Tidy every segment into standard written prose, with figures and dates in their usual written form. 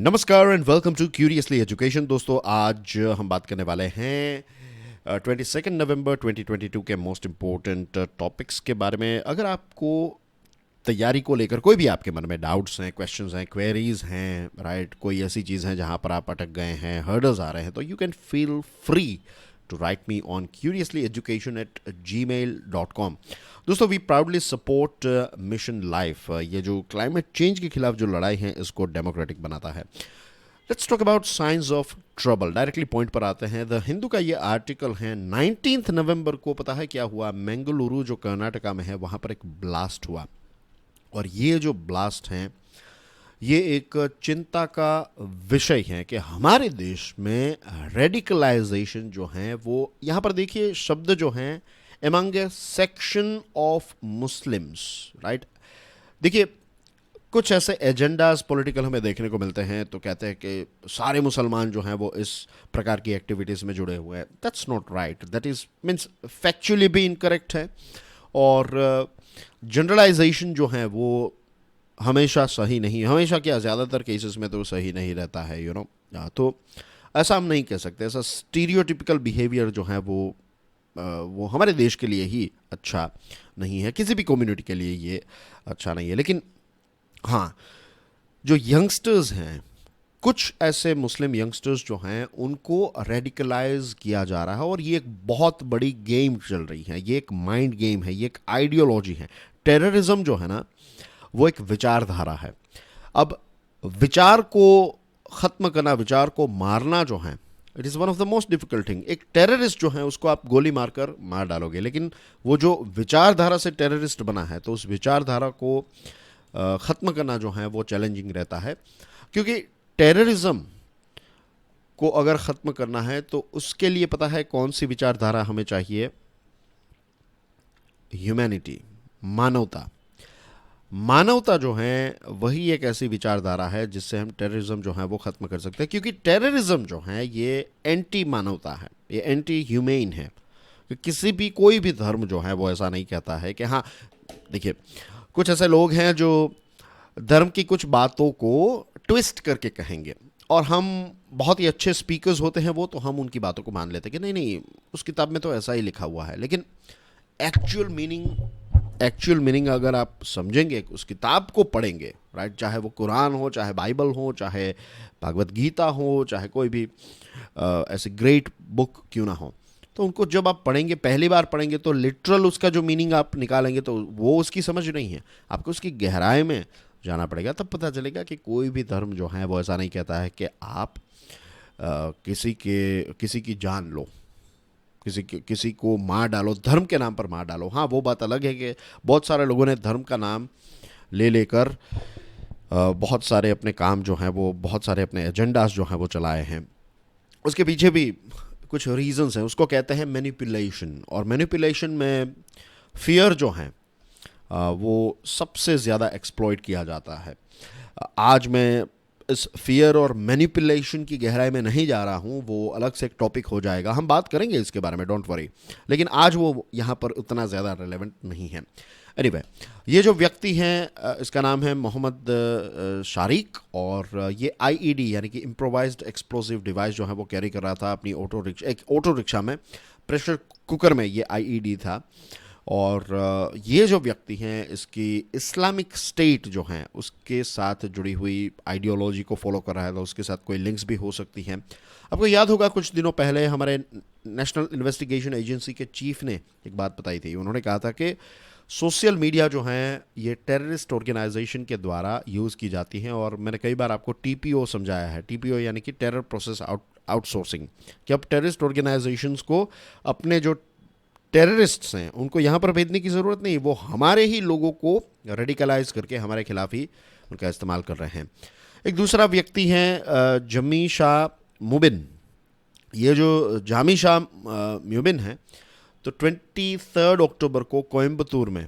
नमस्कार and welcome to Curiously Education. दोस्तों, आज हम बात करने वाले हैं 22 नवंबर 2022 के मोस्ट इम्पोर्टेंट टॉपिक्स के बारे में। अगर आपको तैयारी को लेकर कोई भी आपके मन में डाउट्स हैं, क्वेश्चंस हैं, क्वेरीज हैं, राइट, कोई ऐसी चीज़ है जहां पर आप अटक गए हैं, हर्डल्स आ रहे हैं, तो you can feel free to write me on curiouslyeducation@gmail.com। दोस्तों, we proudly support Mission Life. ये जो क्लाइमेट चेंज के खिलाफ जो लड़ाई है इसको डेमोक्रेटिक बनाता है। Let's talk about science of trouble. Directly point पर आते हैं। द हिंदू का ये आर्टिकल है 19 नवंबर को। पता है क्या हुआ? मंगलुरु जो कर्नाटका में है वहाँ पर एक ब्लास्ट हुआ, और ये जो ब्लास्ट हैं ये एक चिंता का विषय है कि हमारे देश में रेडिकलाइजेशन जो है वो, यहाँ पर देखिए शब्द जो हैं, among A section of Muslims, right. देखिए, कुछ ऐसे एजेंडाज पॉलिटिकल हमें देखने को मिलते हैं, तो कहते हैं कि सारे मुसलमान जो हैं वो इस प्रकार की एक्टिविटीज़ में जुड़े हुए हैं। That's not right. That is means factually भी इनकरेक्ट है, और जनरलाइजेशन जो है वो हमेशा सही नहीं, हमेशा क्या, ज़्यादातर केसेस में तो सही नहीं रहता है, तो ऐसा हम नहीं कह सकते। ऐसा स्टीरियोटिपिकल बिहेवियर जो है वो हमारे देश के लिए ही अच्छा नहीं है, किसी भी कम्युनिटी के लिए ये अच्छा नहीं है। लेकिन हाँ, जो यंगस्टर्स हैं, कुछ ऐसे मुस्लिम यंगस्टर्स जो हैं उनको रेडिकलाइज किया जा रहा है, और ये एक बहुत बड़ी गेम चल रही है। ये एक माइंड गेम है, ये एक आइडियोलॉजी है। टेररिज्म जो है ना, वो एक विचारधारा है। अब विचार को ख़त्म करना, विचार को मारना जो है, it is one of the most difficult thing. एक टेररिस्ट जो है उसको आप गोली मारकर मार डालोगे, लेकिन वो जो विचारधारा से टेररिस्ट बना है, तो उस विचारधारा को ख़त्म करना जो है वो चैलेंजिंग रहता है। क्योंकि टेररिज्म को अगर ख़त्म करना है तो उसके लिए पता है कौन सी विचारधारा हमें चाहिए? ह्यूमैनिटी, मानवता। मानवता जो है वही एक ऐसी विचारधारा है जिससे हम टेररिज्म जो है वो ख़त्म कर सकते हैं। क्योंकि टेररिज्म जो है ये एंटी मानवता है, ये एंटी ह्यूमेन है। कि किसी भी, कोई भी धर्म जो है वो ऐसा नहीं कहता है कि हाँ, देखिए, कुछ ऐसे लोग हैं जो धर्म की कुछ बातों को ट्विस्ट करके कहेंगे, और हम बहुत ही अच्छे स्पीकर्स होते हैं वो, तो हम उनकी बातों को मान लेते हैं कि नहीं नहीं, उस किताब में तो ऐसा ही लिखा हुआ है। लेकिन एक्चुअल मीनिंग अगर आप समझेंगे, उस किताब को पढ़ेंगे, राइट, चाहे वो कुरान हो, चाहे बाइबल हो, चाहे भगवत गीता हो, चाहे कोई भी ऐसे ग्रेट बुक क्यों ना हो, तो उनको जब आप पढ़ेंगे, पहली बार पढ़ेंगे, तो लिटरल उसका जो मीनिंग आप निकालेंगे तो वो उसकी समझ नहीं है। आपको उसकी गहराई में जाना पड़ेगा, तब पता चलेगा कि कोई भी धर्म जो है वो ऐसा नहीं कहता है कि आप किसी की जान लो, किसी को मार डालो, धर्म के नाम पर मार डालो। हाँ, वो बात अलग है कि बहुत सारे लोगों ने धर्म का नाम ले लेकर बहुत सारे अपने काम जो हैं वो, बहुत सारे अपने एजेंडाज जो हैं वो चलाए हैं। उसके पीछे भी कुछ रीजंस हैं, उसको कहते हैं मैनिपुलेशन। और मैनिपुलेशन में फियर जो है वो सबसे ज़्यादा एक्सप्लॉइट किया जाता है। आज मैं इस फियर और मैनिपुलेशन की गहराई में नहीं जा रहा हूँ, वो अलग से एक टॉपिक हो जाएगा, हम बात करेंगे इसके बारे में, डोंट वरी। लेकिन आज वो यहाँ पर उतना ज़्यादा रेलेवेंट नहीं है। एनीवे, ये जो व्यक्ति हैं इसका नाम है मोहम्मद शारिक, और ये आईईडी यानी कि इम्प्रोवाइज्ड एक्सप्लोसिव डिवाइस जो है वो कैरी कर रहा था अपनी एक ऑटो रिक्शा में। प्रेशर कुकर में ये आईईडी था। और ये जो व्यक्ति हैं, इसकी इस्लामिक स्टेट जो हैं उसके साथ जुड़ी हुई आइडियोलॉजी को फॉलो कर रहा है, तो उसके साथ कोई लिंक्स भी हो सकती हैं। आपको याद होगा कुछ दिनों पहले हमारे नेशनल इन्वेस्टिगेशन एजेंसी के चीफ ने एक बात बताई थी। उन्होंने कहा था कि सोशल मीडिया जो हैं ये टेररिस्ट ऑर्गेनाइजेशन के द्वारा यूज़ की जाती हैं। और मैंने कई बार आपको टीपीओ समझाया है। टीपीओ यानी कि टेरर प्रोसेस आउटसोर्सिंग, कि अब टेररिस्ट ऑर्गेनाइजेशंस को अपने जो टेररिस्ट्स हैं उनको यहाँ पर भेजने की ज़रूरत नहीं, वो हमारे ही लोगों को रेडिकलाइज करके हमारे खिलाफ ही उनका इस्तेमाल कर रहे हैं। एक दूसरा व्यक्ति हैं जमी शाह मुबिन। ये जो जामी शाह मुबिन है, तो 23 अक्टूबर को कोयम्बतूर में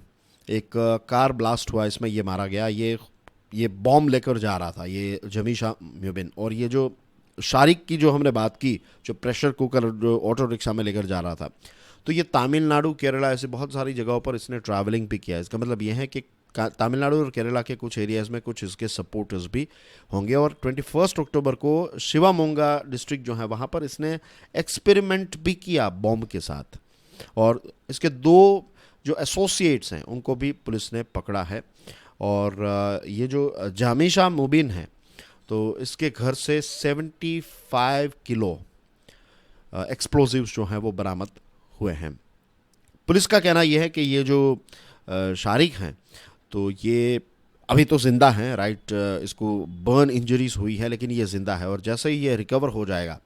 एक कार ब्लास्ट हुआ, इसमें ये मारा गया। ये बॉम्ब लेकर जा रहा था, ये जमी शाह मुबिन। और ये जो शारिक की जो हमने बात की, जो प्रेशर कुकर जो ऑटो रिक्शा में लेकर जा रहा था, तो ये तमिलनाडु, केरला, ऐसे बहुत सारी जगहों पर इसने ट्रैवलिंग भी किया। इसका मतलब ये है कि तमिलनाडु और केरला के कुछ एरियाज़ में कुछ इसके सपोर्टर्स भी होंगे। और 21 अक्टूबर को शिवामोंगा डिस्ट्रिक्ट जो है वहाँ पर इसने एक्सपेरिमेंट भी किया बॉम्ब के साथ, और इसके 2 जो एसोसिएट्स हैं उनको भी पुलिस ने पकड़ा है। और ये जो जामिशा मुबिन है, तो इसके घर से 75 किलो एक्सप्लोजिव्स जो हैं वो बरामद हुए हैं। पुलिस का कहना यह है कि ये जो शारिक हैं तो ये अभी तो ज़िंदा हैं, राइट, इसको बर्न इंजरीज हुई है लेकिन ये ज़िंदा है, और जैसे ही ये रिकवर हो जाएगा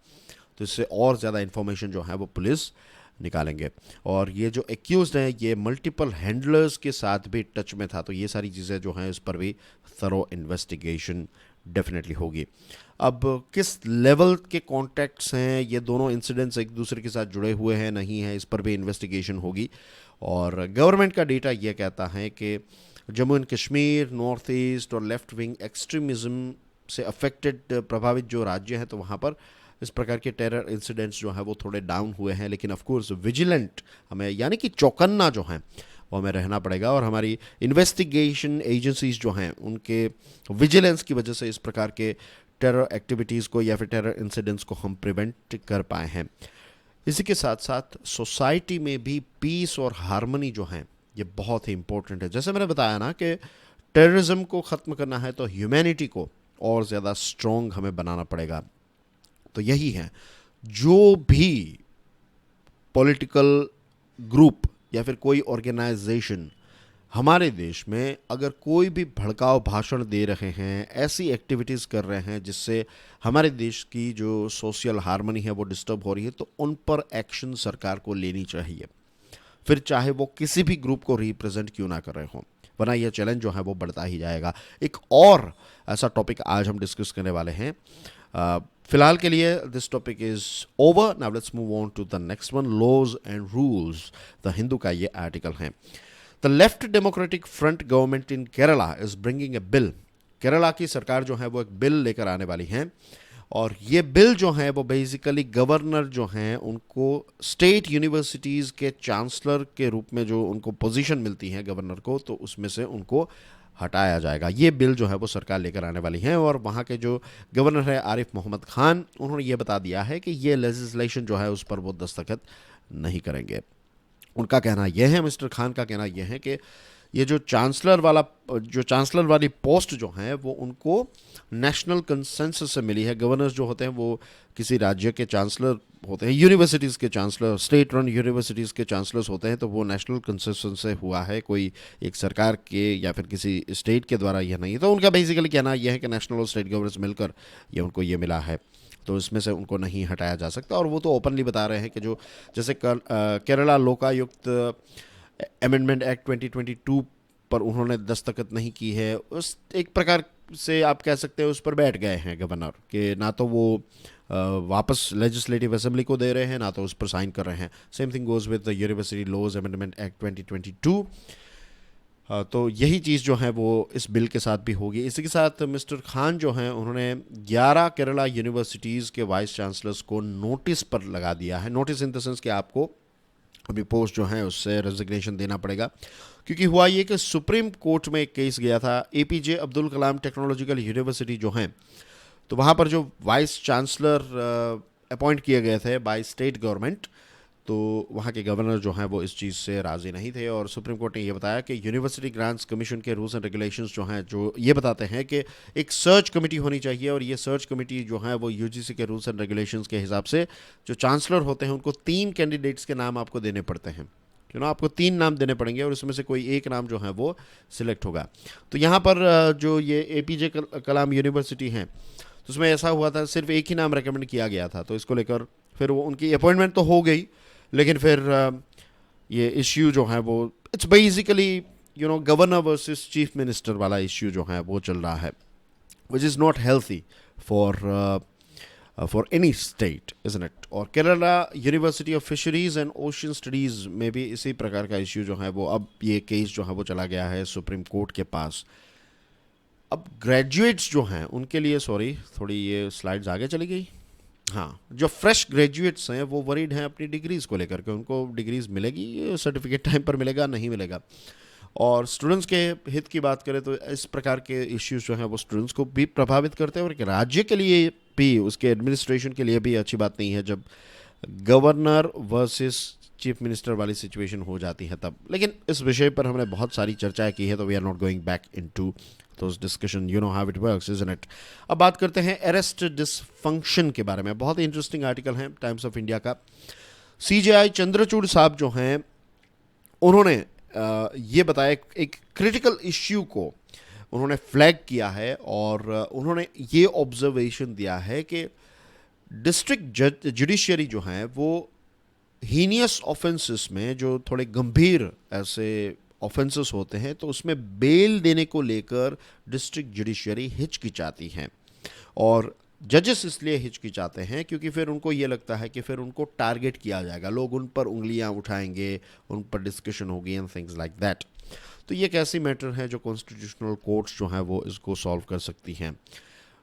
तो इससे और ज़्यादा इन्फॉर्मेशन जो है वो पुलिस निकालेंगे। और ये जो एक्यूज्ड हैं ये मल्टीपल हैंडलर्स के साथ भी टच में था, तो ये सारी चीज़ें जो हैं इस पर भी थरो इन्वेस्टिगेशन डेफिनेटली होगी। अब किस लेवल के कॉन्टैक्ट्स हैं, ये दोनों इंसिडेंट्स एक दूसरे के साथ जुड़े हुए हैं नहीं हैं, इस पर भी इन्वेस्टिगेशन होगी। और गवर्नमेंट का डेटा ये कहता है कि Jammu and Kashmir, north east और लेफ्ट विंग एक्सट्रीमिज़म से अफेक्टेड प्रभावित जो राज्य हैं तो वहाँ पर इस प्रकार के टेरर इंसिडेंट्स जो हैं वो थोड़े डाउन हुए हैं। लेकिन ऑफ कोर्स विजिलेंट हमें, यानी कि चौकन्ना जो हैं वो हमें रहना पड़ेगा, और हमारी इन्वेस्टिगेशन एजेंसीज जो हैं उनके विजिलेंस की वजह से इस प्रकार के टेरर एक्टिविटीज़ को या फिर टेरर इंसिडेंट्स को हम प्रिवेंट कर पाए हैं। इसी के साथ साथ सोसाइटी में भी पीस और हार्मनी जो हैं ये बहुत ही इंपॉर्टेंट है। जैसे मैंने बताया ना कि टेररिज्म को ख़त्म करना है तो ह्यूमैनिटी को और ज़्यादा स्ट्रॉन्ग हमें बनाना पड़ेगा। तो यही है, जो भी पॉलिटिकल ग्रुप या फिर कोई ऑर्गेनाइजेशन हमारे देश में अगर कोई भी भड़काऊ भाषण दे रहे हैं, ऐसी एक्टिविटीज़ कर रहे हैं जिससे हमारे देश की जो सोशल हार्मनी है वो डिस्टर्ब हो रही है, तो उन पर एक्शन सरकार को लेनी चाहिए, फिर चाहे वो किसी भी ग्रुप को रिप्रेजेंट क्यों ना कर रहे हों, वरना यह चैलेंज जो है वो बढ़ता ही जाएगा। एक और ऐसा टॉपिक आज हम डिस्कस करने वाले हैं। फिलहाल के लिए this topic is over, now let's move on to the next one, laws and rules. The Hindu का ये आर्टिकल है। The Left Democratic Front government in Kerala is bringing a bill. Kerala की सरकार जो है वो एक बिल लेकर आने वाली है, और ये बिल जो है वो बेसिकली गवर्नर जो हैं उनको स्टेट यूनिवर्सिटीज़ के चांसलर के रूप में जो उनको पोजीशन मिलती है गवर्नर को, तो उसमें से उनको हटाया जाएगा। ये बिल जो है वो सरकार लेकर आने वाली है, और वहाँ के जो गवर्नर है आरिफ मोहम्मद खान, उन्होंने ये बता दिया है कि ये लेजिस्लेशन जो है उस पर वो दस्तखत नहीं करेंगे। उनका कहना यह है, मिस्टर खान का कहना यह है कि ये जो चांसलर वाली पोस्ट जो है वो उनको नेशनल कंसेंसस से मिली है। गवर्नर्स जो होते हैं वो किसी राज्य के चांसलर होते हैं, यूनिवर्सिटीज़ के चांसलर, स्टेट रन यूनिवर्सिटीज़ के चांसलर्स होते हैं, तो वो नेशनल कंसेंसस से हुआ है, कोई एक सरकार के या फिर किसी स्टेट के द्वारा यह नहीं। तो उनका बेसिकली कहना यह है कि नेशनल और स्टेट गवर्नर्स मिलकर ये उनको ये मिला है, तो इसमें से उनको नहीं हटाया जा सकता। और वो तो ओपनली बता रहे हैं कि जो जैसे केरला लोकायुक्त अमेंडमेंट एक्ट 2022 पर उन्होंने दस्तखत नहीं की है, उस एक प्रकार से आप कह सकते हैं उस पर बैठ गए हैं गवर्नर कि ना तो वो वापस लेजिस्लेटिव असेंबली को दे रहे हैं ना तो उस पर साइन कर रहे हैं। Same thing goes with the university laws amendment act 2022। तो यही चीज़ जो है वो इस बिल के साथ भी होगी। इसी के साथ मिस्टर खान जो हैं उन्होंने 11 केरला यूनिवर्सिटीज़ के वाइस चांसलर्स को नोटिस पर लगा दिया है। नोटिस इन द सेंस कि आपको अभी पोस्ट जो है उससे रेजिग्नेशन देना पड़ेगा, क्योंकि हुआ ये कि सुप्रीम कोर्ट में एक केस गया था APJ Abdul Kalam technological university जो हैं, तो वहाँ पर जो वाइस चांसलर अपॉइंट किए गए थे बाय स्टेट गवर्नमेंट, तो वहाँ के गवर्नर जो हैं वो इस चीज़ से राज़ी नहीं थे, और सुप्रीम कोर्ट ने ये बताया कि यूनिवर्सिटी ग्रांट्स कमीशन के रूल्स एंड रेगुलेशंस जो हैं जो ये बताते हैं कि एक सर्च कमेटी होनी चाहिए, और ये सर्च कमेटी जो है वो UGC के रूल्स एंड रेगुलेशंस के हिसाब से जो चांसलर होते हैं उनको 3 कैंडिडेट्स के नाम आपको देने पड़ते हैं, आपको 3 नाम देने पड़ेंगे, और इसमें से कोई एक नाम जो है वो सिलेक्ट होगा। तो यहाँ पर जो ये APJ कलाम यूनिवर्सिटी हैं तो उसमें ऐसा हुआ था, सिर्फ एक ही नाम रिकमेंड किया गया था, तो इसको लेकर फिर वो उनकी अपॉइंटमेंट तो हो गई, लेकिन फिर ये इश्यू जो है वो it's basically governor versus chief minister वाला इश्यू जो है वो चल रहा है, which is not healthy for any state, isn't it. और Kerala university of fisheries and ocean studies में भी इसी प्रकार का इश्यू जो है वो अब ये केस जो है वो चला गया है सुप्रीम कोर्ट के पास। अब ग्रेजुएट्स जो हैं उनके लिए, सॉरी थोड़ी ये स्लाइड्स आगे चली गई, हाँ, जो फ्रेश ग्रेजुएट्स हैं वो वरीड हैं अपनी डिग्रीज़ को लेकर के, उनको डिग्रीज़ मिलेगी, सर्टिफिकेट टाइम पर मिलेगा नहीं मिलेगा। और स्टूडेंट्स के हित की बात करें तो इस प्रकार के इश्यूज जो हैं वो स्टूडेंट्स को भी प्रभावित करते हैं और एक राज्य के लिए भी, उसके एडमिनिस्ट्रेशन के लिए भी अच्छी बात नहीं है जब गवर्नर वर्सेस चीफ मिनिस्टर वाली सिचुएशन हो जाती है तब। लेकिन इस विषय पर हमने बहुत सारी चर्चाएं की है, तो we are not going back into those discussion, you know how it works, isn't it. अब बात करते हैं अरेस्ट डिसफंक्शन के बारे में। बहुत ही इंटरेस्टिंग आर्टिकल है टाइम्स ऑफ इंडिया का। सीजेआई चंद्रचूड़ साहब जो हैं उन्होंने ये बताया, एक क्रिटिकल इश्यू को उन्होंने फ्लैग किया है और उन्होंने ये ऑब्जर्वेशन दिया है कि डिस्ट्रिक्ट जुडिशरी जो है वो हीनियस ऑफेंसेस में, जो थोड़े गंभीर ऐसे ऑफेंसेस होते हैं, तो उसमें बेल देने को लेकर डिस्ट्रिक्ट जुडिशरी हिचकिचाती हैं। और जजेस इसलिए हिचकिचाते हैं क्योंकि फिर उनको ये लगता है कि फिर उनको टारगेट किया जाएगा, लोग उन पर उंगलियां उठाएंगे, उन पर डिस्कशन होगी एंड थिंग्स लाइक दैट। तो ये एक ऐसी मैटर है जो कॉन्स्टिट्यूशनल कोर्ट्स जो हैं वो इसको सॉल्व कर सकती हैं।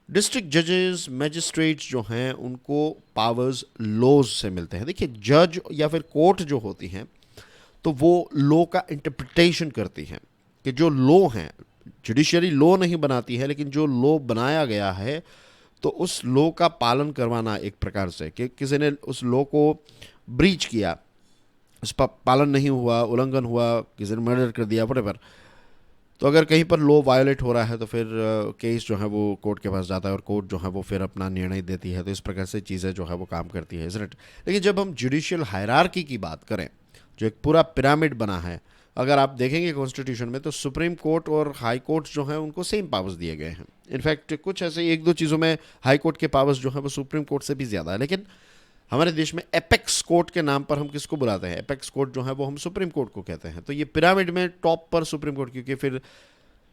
डिस्ट्रिक्ट जजेस, मैजिस्ट्रेट्स जो हैं उनको पावर्स लॉज से मिलते हैं। देखिए, जज या फिर कोर्ट जो होती हैं तो वो लॉ का इंटरप्रिटेशन करती हैं कि जो लॉ हैं, जुडिशरी लॉ नहीं बनाती है, लेकिन जो लॉ बनाया गया है तो उस लॉ का पालन करवाना एक प्रकार से, कि किसी ने उस लॉ को ब्रीच किया, उस पर पालन नहीं हुआ, उल्लंघन हुआ, किसी ने मर्डर कर दिया, व्हाटएवर, तो अगर कहीं पर लॉ वायोलेट हो रहा है तो फिर केस जो है वो कोर्ट के पास जाता है और कोर्ट जो है वो फिर अपना निर्णय देती है। तो इस प्रकार से चीज़ें जो है वो काम करती है, इज़न्ट इट। लेकिन जब हम जुडिशियल हायरार्की की बात करें, जो एक पूरा पिरामिड बना है, अगर आप देखेंगे कॉन्स्टिट्यूशन में, तो सुप्रीम कोर्ट और हाई कोर्ट जो हैं उनको सेम पावर्स दिए गए हैं। इनफैक्ट कुछ ऐसे एक दो चीज़ों में हाई कोर्ट के पावर्स जो हैं वो सुप्रीम कोर्ट से भी ज़्यादा है। लेकिन हमारे देश में एपेक्स कोर्ट के नाम पर हम किसको बुलाते हैं? एपेक्स कोर्ट जो है वो हम सुप्रीम कोर्ट को कहते हैं। तो ये पिरामिड में टॉप पर सुप्रीम कोर्ट, क्योंकि फिर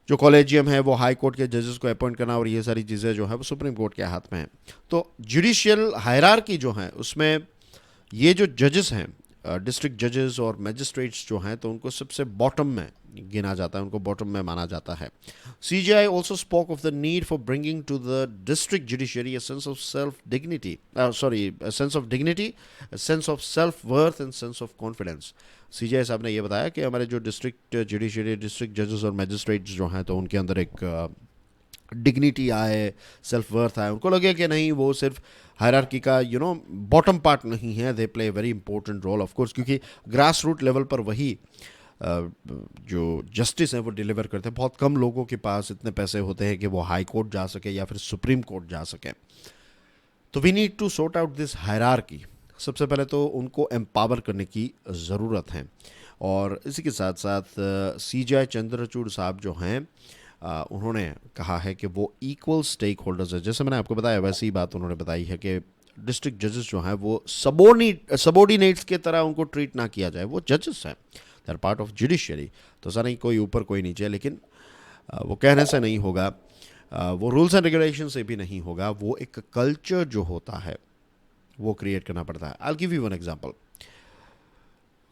जो कॉलेजियम है वो हाई कोर्ट के जजेस को अपॉइंट करना और ये सारी चीज़ें जो है वो सुप्रीम कोर्ट के हाथ में है। तो जुडिशियल हायरार्की जो है उसमें ये जो जजेस हैं, डिस्ट्रिक्ट जजेस और मैजिस्ट्रेट्स जो हैं, तो उनको सबसे बॉटम में गिना जाता है, उनको बॉटम में माना जाता है। CJI also spoke of the need for bringing to the district judiciary a sense of self-dignity, a sense of dignity, a sense of self-worth and sense of confidence. CJI साहब ने ये बताया कि हमारे जो डिस्ट्रिक्ट जुडिशरी, डिस्ट्रिक्ट जजेस और magistrates जो हैं, तो उनके अंदर एक डिग्निटी आए, सेल्फ वर्थ आए, उनको लगे कि नहीं वो सिर्फ हायरार्की का बॉटम पार्ट नहीं है, they play very important role of course, क्योंकि ग्रास रूट लेवल पर वही जो जस्टिस है वो डिलीवर करते हैं। बहुत कम लोगों के पास इतने पैसे होते हैं कि वो हाई कोर्ट जा सके या फिर सुप्रीम कोर्ट जा सके। तो we need to sort out this hierarchy. सबसे पहले तो उनको एम्पावर करने की ज़रूरत है। और इसी के साथ साथ CJI चंद्रचूड़ साहब जो हैं उन्होंने कहा है कि वो इक्वल स्टेक होल्डर्स है। जैसे मैंने आपको बताया वैसी ही बात उन्होंने बताई है कि डिस्ट्रिक्ट जजेस जो हैं वो सबोर्डिनेट्स की तरह उनको ट्रीट ना किया जाए। वो जजेस हैं, they are part of judiciary. तो ऐसा नहीं कोई ऊपर कोई नीचे, लेकिन वो कहने से नहीं होगा, वो रूल्स एंड रेगुलेशन से भी नहीं होगा, वो एक कल्चर जो होता है वो क्रिएट करना पड़ता है। I will give you one example.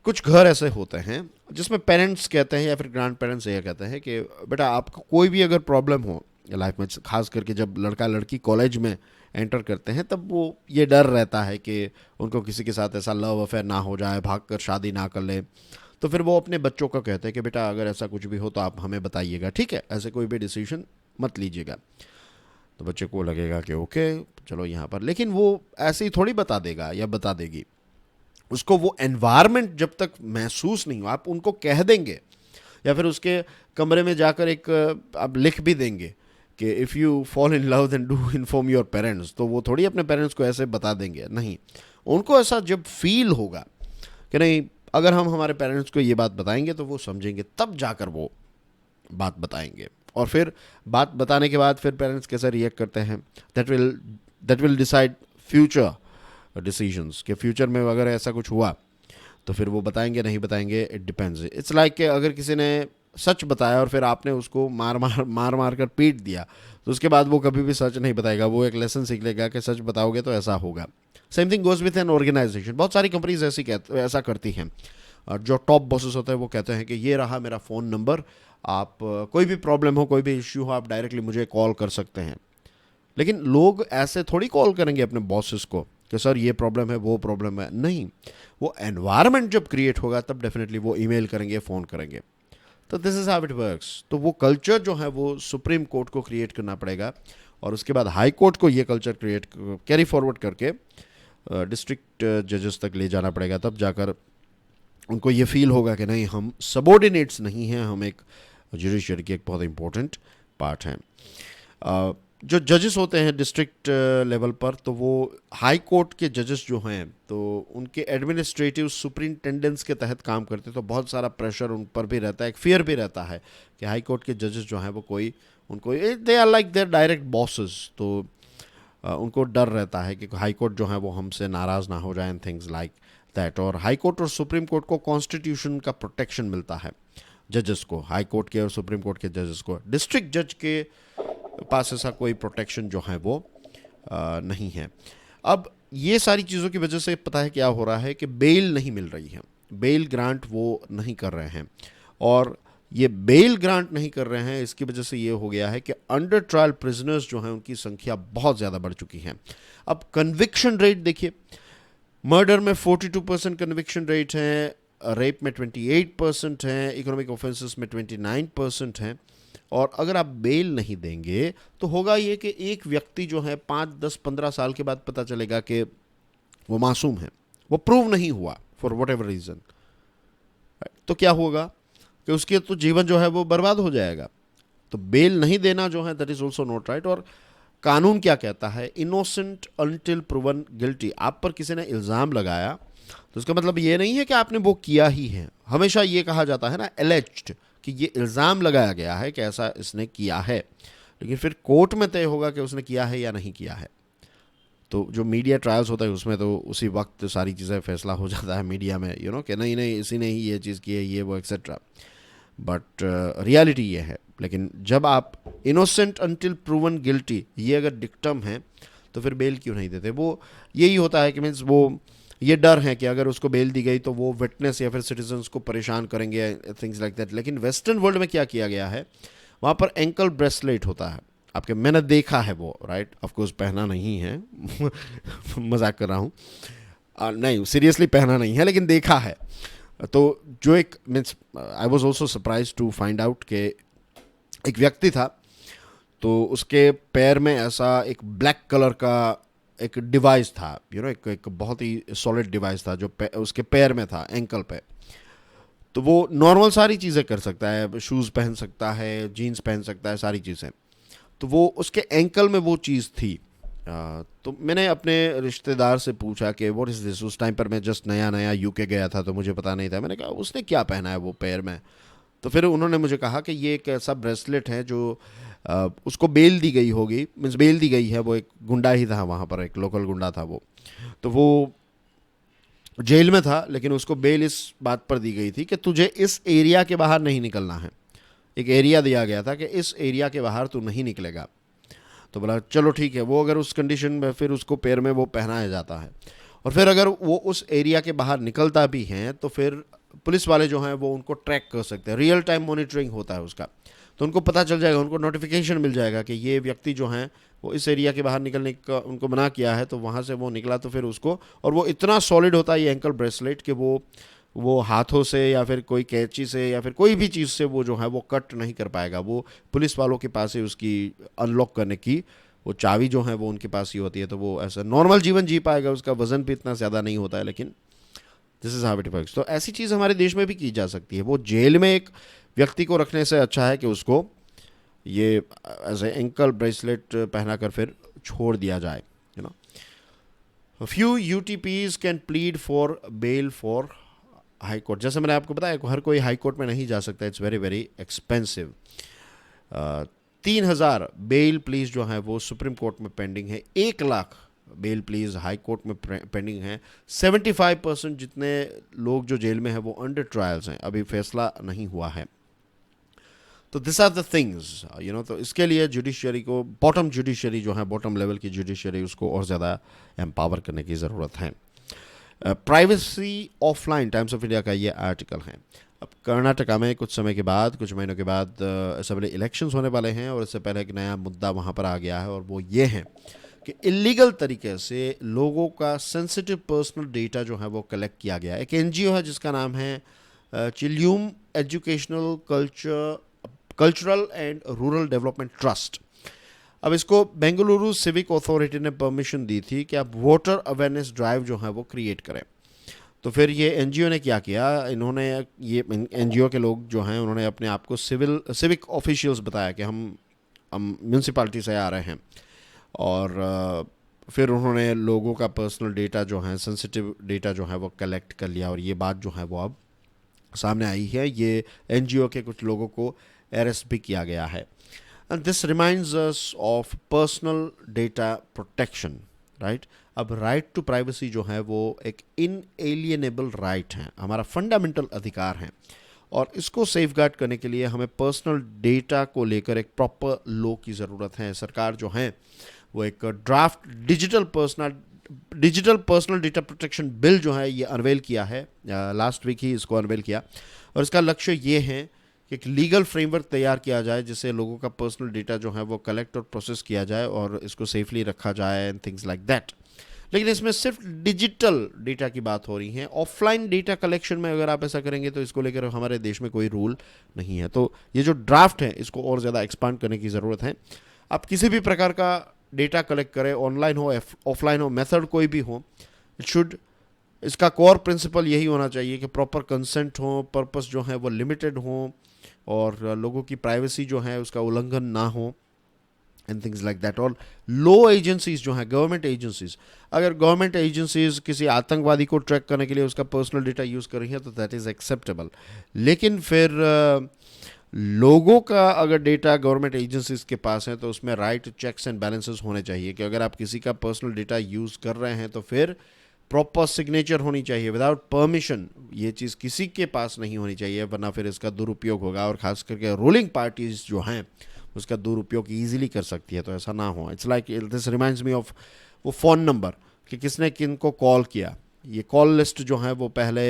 कुछ घर ऐसे होते हैं जिसमें पेरेंट्स कहते हैं या फिर ग्रैंड पेरेंट्स ये कहते हैं कि बेटा आपको कोई भी अगर प्रॉब्लम हो लाइफ में, खास करके जब लड़का लड़की कॉलेज में एंटर करते हैं, तब वो ये डर रहता है कि उनको किसी के साथ ऐसा लव अफेयर ना हो जाए, भागकर शादी ना कर ले। तो फिर वो अपने बच्चों को कहते हैं कि बेटा अगर ऐसा कुछ भी हो तो आप हमें बताइएगा, ठीक है, ऐसे कोई भी डिसीजन मत लीजिएगा। तो बच्चे को लगेगा कि ओके चलो यहाँ पर, लेकिन वो ऐसे ही थोड़ी बता देगा या बता देगी। उसको वो एनवायरनमेंट जब तक महसूस नहीं हो, आप उनको कह देंगे या फिर उसके कमरे में जाकर एक आप लिख भी देंगे कि if you fall in love then do inform your parents, तो वो थोड़ी अपने पेरेंट्स को ऐसे बता देंगे। नहीं, उनको ऐसा जब फील होगा कि नहीं, अगर हम हमारे पेरेंट्स को ये बात बताएंगे तो वो समझेंगे, तब जाकर वो बात बताएंगे। और फिर बात बताने के बाद फिर पेरेंट्स कैसे रिएक्ट करते हैं, that will decide future decisions, के फ्यूचर में अगर ऐसा कुछ हुआ तो फिर वो बताएंगे नहीं बताएंगे, इट डिपेंड्स। इट्स लाइक अगर किसी ने सच बताया और फिर आपने उसको मार कर पीट दिया, तो उसके बाद वो कभी भी सच नहीं बताएगा, वो एक लेसन सीख लेगा कि सच बताओगे तो ऐसा होगा। Same thing goes with an organisation. बहुत सारी कंपनीज ऐसा करती हैं, और जो टॉप बॉसेस होते हैं वो कहते हैं कि ये रहा मेरा फ़ोन नंबर, आप कोई भी प्रॉब्लम हो, कोई भी इश्यू हो, आप डायरेक्टली मुझे कॉल कर सकते हैं। लेकिन लोग ऐसे थोड़ी कॉल करेंगे अपने बॉसेस को कि सर ये प्रॉब्लम है, वो प्रॉब्लम है। नहीं, वो एनवायरनमेंट जब क्रिएट होगा तब डेफिनेटली वो ईमेल करेंगे, फ़ोन करेंगे। तो this is how it works. तो वो कल्चर जो है वो सुप्रीम कोर्ट को क्रिएट करना पड़ेगा और उसके बाद हाई कोर्ट को ये कल्चर क्रिएट कैरी फॉरवर्ड करके डिस्ट्रिक्ट जजेस तक ले जाना पड़ेगा, तब जाकर उनको ये फील होगा कि नहीं, हम सबॉर्डिनेट्स नहीं हैं, हम एक जुडिशरी की एक बहुत इंपॉर्टेंट पार्ट हैं। जो जजेस होते हैं डिस्ट्रिक्ट लेवल पर, तो वो हाई कोर्ट के जजेस जो हैं तो उनके एडमिनिस्ट्रेटिव सुपरिंटेंडेंट्स के तहत काम करते हैं, तो बहुत सारा प्रेशर उन पर भी रहता है, एक फियर भी रहता है कि हाई कोर्ट के जजेस जो हैं वो कोई उनको, they are like their direct bosses, तो उनको डर रहता है कि हाई कोर्ट जो है वो हमसे नाराज़ ना हो जाए एंड थिंग्स लाइक दैट। और हाई कोर्ट और सुप्रीम कोर्ट को कॉन्स्टिट्यूशन का प्रोटेक्शन मिलता है जजेस को, हाई कोर्ट के और सुप्रीम कोर्ट के जजेस को। डिस्ट्रिक्ट जज के पास ऐसा कोई प्रोटेक्शन जो है वो नहीं है। अब ये सारी चीज़ों की वजह से पता है क्या हो रहा है कि बेल नहीं मिल रही है, बेल ग्रांट वो नहीं कर रहे हैं, और ये बेल ग्रांट नहीं कर रहे हैं, इसकी वजह से ये हो गया है कि अंडर ट्रायल प्रिजनर्स जो हैं उनकी संख्या बहुत ज़्यादा बढ़ चुकी है। अब कन्विक्शन रेट देखिए, मर्डर में 42% कन्विक्शन रेट है, रेप में 28% है, इकोनॉमिक ऑफेंसेस में 29% हैं। और अगर आप बेल नहीं देंगे तो होगा ये कि एक व्यक्ति जो है 5, 10, 15 साल के बाद पता चलेगा कि वो मासूम है, वो प्रूव नहीं हुआ फॉर वट एवर रीज़न, तो क्या होगा कि उसके तो जीवन जो है वो बर्बाद हो जाएगा। तो बेल नहीं देना जो है that is also not right. और कानून क्या कहता है, इनोसेंट अनटिल प्रूवन गिल्टी। आप पर किसी ने इल्ज़ाम लगाया तो उसका मतलब ये नहीं है कि आपने वो किया ही है। हमेशा ये कहा जाता है ना, एलेज्ड, कि ये इल्ज़ाम लगाया गया है कि ऐसा इसने किया है, लेकिन फिर कोर्ट में तय होगा कि उसने किया है या नहीं किया है। तो जो मीडिया ट्रायल्स होता है उसमें तो उसी वक्त सारी चीज़ें फैसला हो जाता है मीडिया में, यू नो, कि नहीं नहीं इसी ने ही ये चीज़ की है, ये वो एक्सेट्रा। बट रियलिटी ये है। लेकिन जब आप इनोसेंट अनटिल प्रूवन गिल्टी, ये अगर डिक्टम है तो फिर बेल क्यों नहीं देते? वो यही होता है कि मीन्स वो ये डर है कि अगर उसको बेल दी गई तो वो विटनेस या फिर सिटीजन्स को परेशान करेंगे, थिंग्स लाइक दैट। लेकिन वेस्टर्न वर्ल्ड में क्या किया गया है, वहाँ पर एंकल ब्रेसलेट होता है आपके, मैंने देखा है वो, राइट, ऑफकोर्स पहना नहीं है मजाक कर रहा हूँ, नहीं सीरियसली पहना नहीं है, लेकिन देखा है। तो जो एक means I was also surprise to find out के एक व्यक्ति था, तो उसके पैर में ऐसा एक ब्लैक कलर का एक डिवाइस था, यू नो, एक बहुत ही सॉलिड डिवाइस था जो उसके पैर में था, एंकल पे। तो वो नॉर्मल सारी चीज़ें कर सकता है, शूज़ पहन सकता है, जीन्स पहन सकता है, सारी चीज़ें। तो वो उसके एंकल में वो चीज़ थी। तो मैंने अपने रिश्तेदार से पूछा कि व्हाट इज़ दिस। उस टाइम पर मैं जस्ट नया नया यूके गया था तो मुझे पता नहीं था। मैंने कहा उसने क्या पहना है वो पैर में? तो फिर उन्होंने मुझे कहा कि ये एक ऐसा ब्रेसलेट है जो उसको बेल दी गई होगी, मीन्स बेल दी गई है, वो एक गुंडा ही था वहाँ पर, एक लोकल गुंडा था वो। तो वो जेल में था, लेकिन उसको बेल इस बात पर दी गई थी कि तुझे इस एरिया के बाहर नहीं निकलना है। एक एरिया दिया गया था कि इस एरिया के बाहर तू नहीं निकलेगा। तो बोला चलो ठीक है। वो अगर उस कंडीशन में फिर उसको पैर में वो पहनाया जाता है, और फिर अगर वो उस एरिया के बाहर निकलता भी हैं तो फिर पुलिस वाले जो हैं वो उनको ट्रैक कर सकते हैं, रियल टाइम मॉनिटरिंग होता है उसका। तो उनको पता चल जाएगा, उनको नोटिफिकेशन मिल जाएगा कि ये व्यक्ति जो हैं वो इस एरिया के बाहर निकलने का उनको मना किया है, तो वहाँ से वो निकला तो फिर उसको, और वो इतना सॉलिड होता है ये एंकल ब्रेसलेट कि वो हाथों से या फिर कोई कैंची से या फिर कोई भी चीज़ से वो जो है वो कट नहीं कर पाएगा। वो पुलिस वालों के पास ही उसकी अनलॉक करने की वो चाबी जो है वो उनके पास ही होती है। तो वो ऐसा नॉर्मल जीवन जी पाएगा, उसका वजन भी इतना ज़्यादा नहीं होता है। लेकिन this is how it works. तो ऐसी चीज़ हमारे देश में भी की जा सकती है। वो जेल में एक व्यक्ति को रखने से अच्छा है कि उसको ये एज ए एंकल ब्रेसलेट पहना कर फिर छोड़ दिया जाए, you know. Few UTPs can plead for bail for high court. जैसे मैंने आपको बताया हर कोई हाई कोर्ट में नहीं जा सकता, it's very very expensive. 3,000 bail pleas जो है वो सुप्रीम कोर्ट में पेंडिंग है, 1 lakh bail pleas high court में पेंडिंग है। 75% जितने लोग जो जेल में हैं वो अंडर ट्रायल्स हैं, अभी फैसला नहीं हुआ है। तो this are the things, you know. तो इसके लिए जुडिशरी को, बॉटम जुडिशरी जो है, बॉटम लेवल की जुडिशरी, उसको और ज़्यादा एम्पावर करने की ज़रूरत है। Privacy offline, times of India का ये आर्टिकल है। अब कर्नाटका में कुछ समय के बाद, कुछ महीनों के बाद असेंबली इलेक्शंस होने वाले हैं, और इससे पहले एक नया मुद्दा वहाँ पर आ गया है, और वो ये है कि इलीगल तरीके से लोगों का सेंसिटिव पर्सनल डेटा जो है वो कलेक्ट किया गया है। एक एनजीओ है जिसका नाम है Chilume educational cultural and rural development trust. अब इसको बेंगलुरु सिविक अथॉरिटी ने परमिशन दी थी कि आप वोटर अवेयरनेस ड्राइव जो है वो क्रिएट करें। तो फिर ये एनजीओ ने क्या किया, इन्होंने ये एनजीओ के लोग जो हैं उन्होंने अपने आप को सिविक ऑफिशियल्स बताया कि हम म्यूनसिपालिटी से आ रहे हैं, और फिर उन्होंने लोगों का पर्सनल डेटा जो है, सेंसिटिव डेटा जो है वो कलेक्ट कर लिया, और ये बात जो है वो अब सामने आई है। ये एनजीओ के कुछ लोगों को अरेस्ट भी किया गया है। And this reminds us of personal data protection, right. अब राइट टू प्राइवेसी जो है वो एक इनएलिएनेबल राइट है, हमारा फंडामेंटल अधिकार है, और इसको सेफगार्ड करने के लिए हमें पर्सनल डेटा को लेकर एक प्रॉपर लॉ की ज़रूरत है। सरकार जो है वो एक draft digital personal data protection bill जो है ये अनवेल किया है, लास्ट वीक ही इसको अनवेल किया, और इसका लक्ष्य ये है कि एक लीगल फ्रेमवर्क तैयार किया जाए जिससे लोगों का पर्सनल डेटा जो है वो कलेक्ट और प्रोसेस किया जाए और इसको सेफली रखा जाए एंड थिंग्स लाइक दैट। लेकिन इसमें सिर्फ डिजिटल डेटा की बात हो रही है। ऑफलाइन डेटा कलेक्शन में अगर आप ऐसा करेंगे तो इसको लेकर हमारे देश में कोई रूल नहीं है। तो ये जो ड्राफ्ट है इसको और ज़्यादा एक्सपांड करने की ज़रूरत है। आप किसी भी प्रकार का डेटा कलेक्ट करें, ऑनलाइन हो ऑफलाइन हो, मेथड कोई भी हो, इसका कोर प्रिंसिपल यही होना चाहिए कि प्रॉपर कंसेंट हो, पर्पस जो है वो लिमिटेड हो, और लोगों की प्राइवेसी जो है उसका उल्लंघन ना हो एंड थिंग्स लाइक दैट। और लो एजेंसीज जो हैं, गवर्नमेंट एजेंसीज, अगर गवर्नमेंट एजेंसीज किसी आतंकवादी को ट्रैक करने के लिए उसका पर्सनल डेटा यूज़ कर रही है तो दैट इज़ एक्सेप्टेबल। लेकिन फिर लोगों का अगर डेटा गवर्नमेंट एजेंसीज के पास है तो उसमें राइट चेक्स एंड बैलेंसेस होने चाहिए कि अगर आप किसी का पर्सनल डेटा यूज़ कर रहे हैं तो फिर प्रॉपर सिग्नेचर होनी चाहिए विदाउट परमिशन। ये चीज़ किसी के पास नहीं होनी चाहिए, वरना फिर इसका दुरुपयोग होगा, और ख़ास करके रूलिंग पार्टीज जो हैं उसका दुरुपयोग ईजिली कर सकती है, तो ऐसा ना हो। It's like this reminds me of वो फ़ोन नंबर कि किसने किन को कॉल किया। ये कॉल लिस्ट जो है वो पहले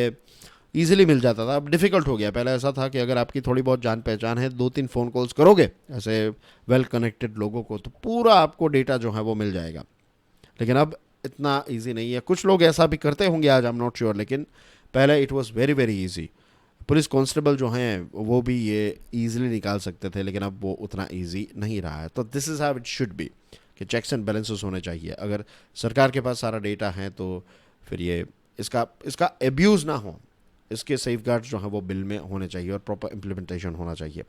ईजिली मिल जाता था, अब डिफ़िकल्ट हो गया। पहले ऐसा था कि अगर आपकी थोड़ी बहुत जान पहचान है, 2-3 फ़ोन कॉल्स करोगे ऐसे वेल कनेक्टेड लोगों को, तो पूरा आपको डेटा जो है वो मिल जाएगा। लेकिन अब इतना इजी नहीं है। कुछ लोग ऐसा भी करते होंगे आज, आई एम नॉट श्योर, लेकिन पहले it was very very easy. Police constable जो हैं वो भी ये इजीली निकाल सकते थे, लेकिन अब वो उतना इजी नहीं रहा है। तो this is how it should be कि चेक्स एंड बैलेंसेस होने चाहिए। अगर सरकार के पास सारा डेटा है तो फिर ये इसका एब्यूज़ ना हो, इसके सेफगार्ड्स जो हैं वो बिल में होने चाहिए और प्रॉपर इम्प्लीमेंटेशन होना चाहिए।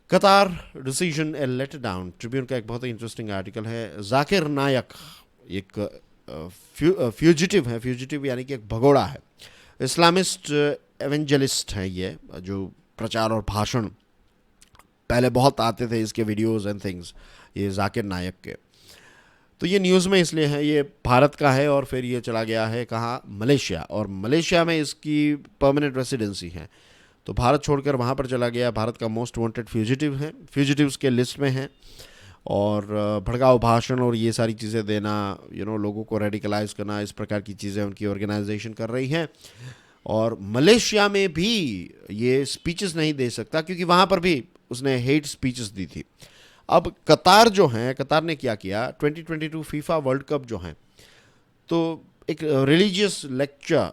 कतार डिसीजन ए लेट डाउन, ट्रिब्यून का एक बहुत ही इंटरेस्टिंग आर्टिकल है। जाकिर नायक एक फ्यूजिटिव है, फ्यूजिटिव यानी कि एक भगोड़ा है, इस्लामिस्ट एवेंजलिस्ट है ये, जो प्रचार और भाषण पहले बहुत आते थे इसके वीडियोस एंड थिंग्स, ये जाकिर नायक के। तो ये न्यूज़ में इसलिए है, ये भारत का है और फिर ये चला गया है कहाँ, मलेशिया, और मलेशिया में इसकी परमानेंट रेसिडेंसी है। तो भारत छोड़कर वहाँ पर चला गया। भारत का मोस्ट वांटेड फ्यूजिटिव है, फ्यूजिटिव्स के लिस्ट में है, और भड़काऊ भाषण और ये सारी चीज़ें देना, लोगों को रेडिकलाइज करना, इस प्रकार की चीज़ें उनकी ऑर्गेनाइजेशन कर रही हैं। और मलेशिया में भी ये स्पीचेस नहीं दे सकता क्योंकि वहाँ पर भी उसने हेट स्पीचेस दी थी। अब कतार जो है, कतार ने क्या किया, 2022 फीफा वर्ल्ड कप जो है, तो एक रिलीजियस लेक्चर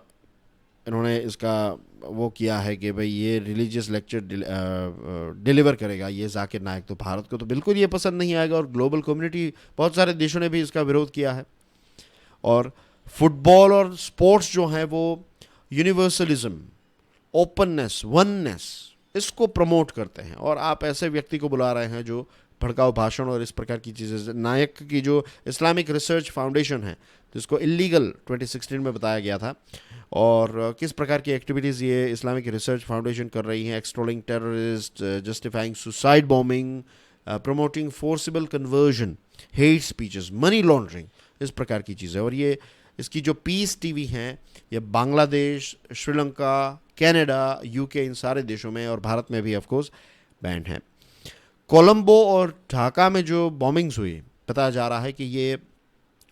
इन्होंने इसका वो किया है कि भाई ये रिलीजियस लेक्चर डिलीवर करेगा ये जाकिर नायक। तो भारत को तो बिल्कुल ये पसंद नहीं आएगा, और ग्लोबल कम्युनिटी, बहुत सारे देशों ने भी इसका विरोध किया है। और फुटबॉल और स्पोर्ट्स जो है वो यूनिवर्सलिज्म, ओपननेस, वननेस, इसको प्रमोट करते हैं, और आप ऐसे व्यक्ति को बुला रहे हैं जो भड़काऊ भाषण और इस प्रकार की चीज़ें। नायक की जो इस्लामिक रिसर्च फाउंडेशन है जिसको इलीगल 2016 में बताया गया था, और किस प्रकार की एक्टिविटीज़ ये इस्लामिक रिसर्च फाउंडेशन कर रही हैं, extolling terrorist, justifying suicide bombing, promoting forcible conversion, hate speeches, money laundering, इस प्रकार की चीज़ें। और ये इसकी जो पीस टीवी हैं ये बांग्लादेश, श्रीलंका, कनाडा, यूके, इन सारे देशों में, और भारत में भी ऑफ कोर्स बैंड है। कोलंबो और ढाका में जो बॉम्बिंग्स हुई, बताया जा रहा है कि ये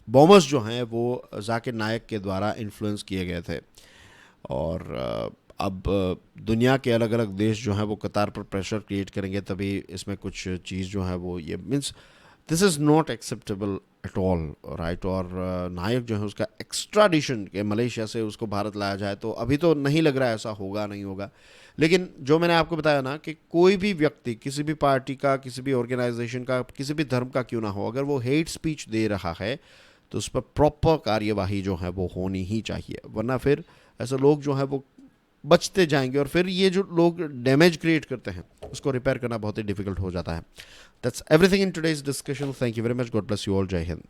बॉम्बर्स जो हैं वो जाकिर नायक के द्वारा इन्फ्लुएंस किए गए थे। और अब दुनिया के अलग अलग देश जो हैं वो कतार पर प्रेशर क्रिएट करेंगे तभी इसमें कुछ चीज़ जो है वो, ये means this is not acceptable at all, right. और नायक जो है उसका एक्स्ट्राडिशन के मलेशिया से उसको भारत लाया जाए, तो अभी तो नहीं लग रहा है ऐसा होगा, नहीं होगा। लेकिन जो मैंने आपको बताया ना कि कोई भी व्यक्ति किसी भी पार्टी का, किसी भी ऑर्गेनाइजेशन का, किसी भी धर्म का क्यों ना हो, अगर वो हेट स्पीच दे रहा है तो उस पर प्रॉपर कार्यवाही जो है वो होनी ही चाहिए, वरना फिर ऐसे लोग जो हैं वो बचते जाएंगे और फिर ये जो लोग डैमेज क्रिएट करते हैं उसको रिपेयर करना बहुत ही डिफिकल्ट हो जाता है। That's everything in today's discussion. Thank you very much. God bless you all. जय हिंद।